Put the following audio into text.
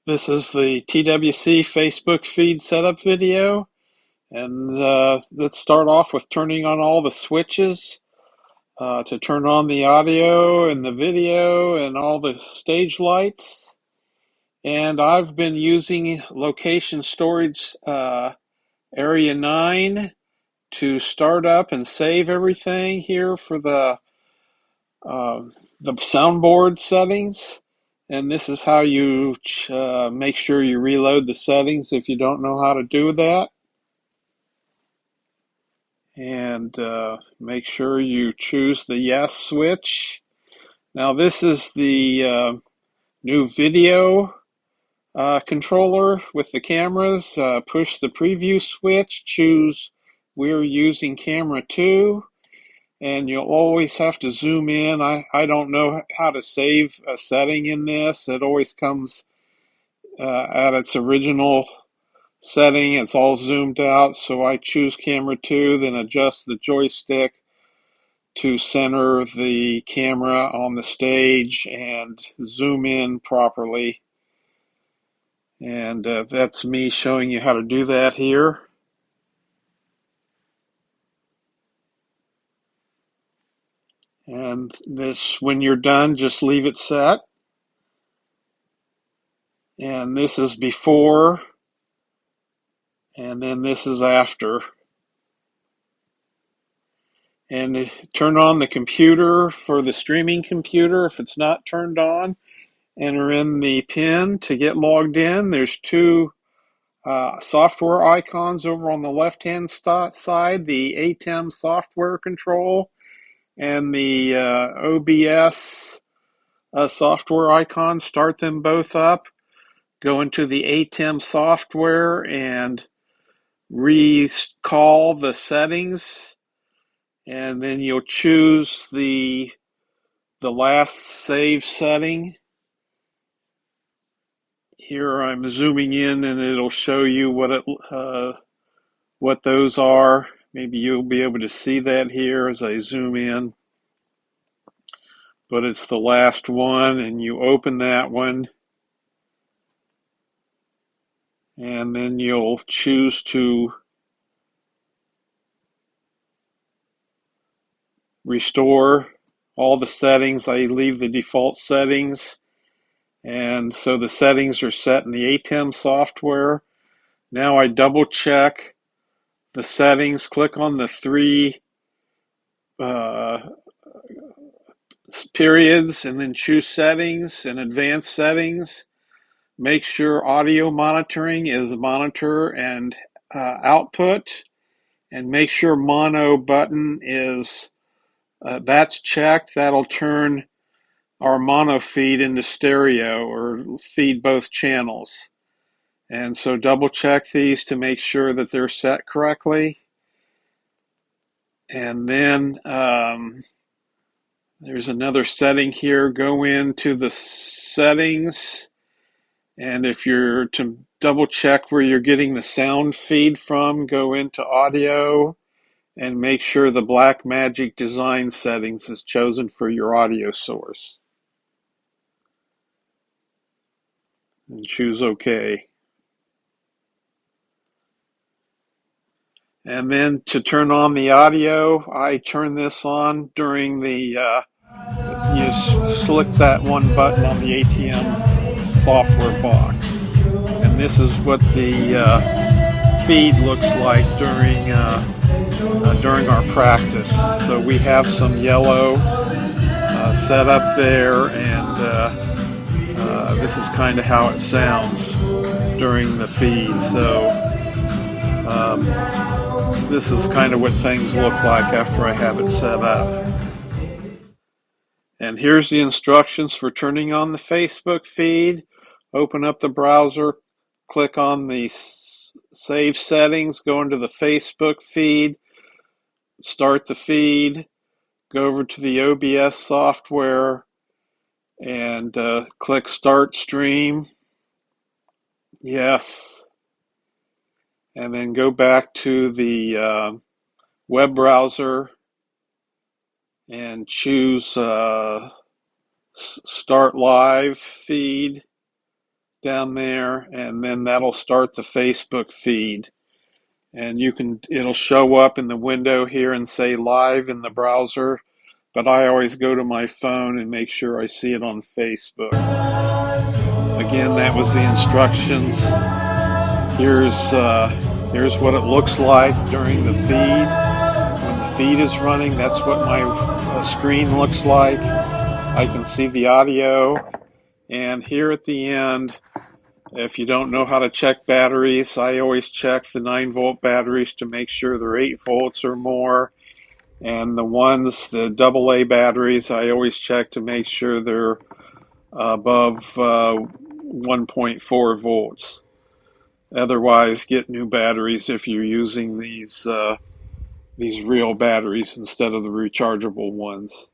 This is the TWC Facebook feed setup video, and let's start off with turning on all the switches to turn on the audio and the video and all the stage lights. And I've been using location storage area 9 to start up and save everything here for uh, the soundboard settings. And this is how you make sure you reload the settings if you don't know how to do that. And make sure you choose the yes switch. Now this is the new video controller with the cameras. Push the preview switch, choose we're using camera 2, and you'll always have to zoom in. I don't know how to save a setting in this. It always comes at its original setting. It's all zoomed out, so I choose camera 2, then adjust the joystick to center the camera on the stage and zoom in properly. And that's me showing you how to do that here. And this, when you're done, just leave it set. And this is before, and then this is after. And turn on the computer for the streaming computer. If it's not turned on, enter in the PIN to get logged in. There's two software icons over on the left-hand side, the ATEM software control and the OBS software icon. Start them both up. Go into the ATEM software and recall the settings, and then you'll choose the last save setting. Here I'm zooming in, and it'll show you what those are. Maybe you'll be able to see that here as I zoom in. But it's the last one, and you open that one, and then you'll choose to restore all the settings. I leave the default settings, and so the settings are set in the ATEM software. Now I double check the settings, click on the three uh, periods, and then choose settings and advanced settings. Make sure audio monitoring is monitor and output, and make sure mono button is that's checked. That'll turn our mono feed into stereo or feed both channels. And so double check these to make sure that they're set correctly. And then there's another setting here. Go into the settings, and if you're to double check where you're getting the sound feed from, go into audio and make sure the Blackmagic design settings is chosen for your audio source. And choose OK. And then to turn on the audio, I turn this on during the, you select that one button on the ATEM software box. And this is what the feed looks like during our practice. So we have some yellow set up there, and this is kind of how it sounds during the feed. So this is kind of what things look like after I have it set up. And here's the instructions for turning on the Facebook feed. Open up the browser, click on the save settings, go into the Facebook feed, start the feed, go over to the OBS software, and click Start Stream. Yes. And then go back to the web browser and choose Start Live Feed. down there, and then that'll start the Facebook feed. And it'll show up in the window here and say live in the browser, but I always go to my phone and make sure I see it on Facebook. Again, that was the instructions. Here's what it looks like during the feed. When the feed is running, that's what my screen looks like. I can see the audio. And here at the end, if you don't know how to check batteries, I always check the 9-volt batteries to make sure they're 8 volts or more. And the AA batteries, I always check to make sure they're above 1.4 volts. Otherwise, get new batteries if you're using these real batteries instead of the rechargeable ones.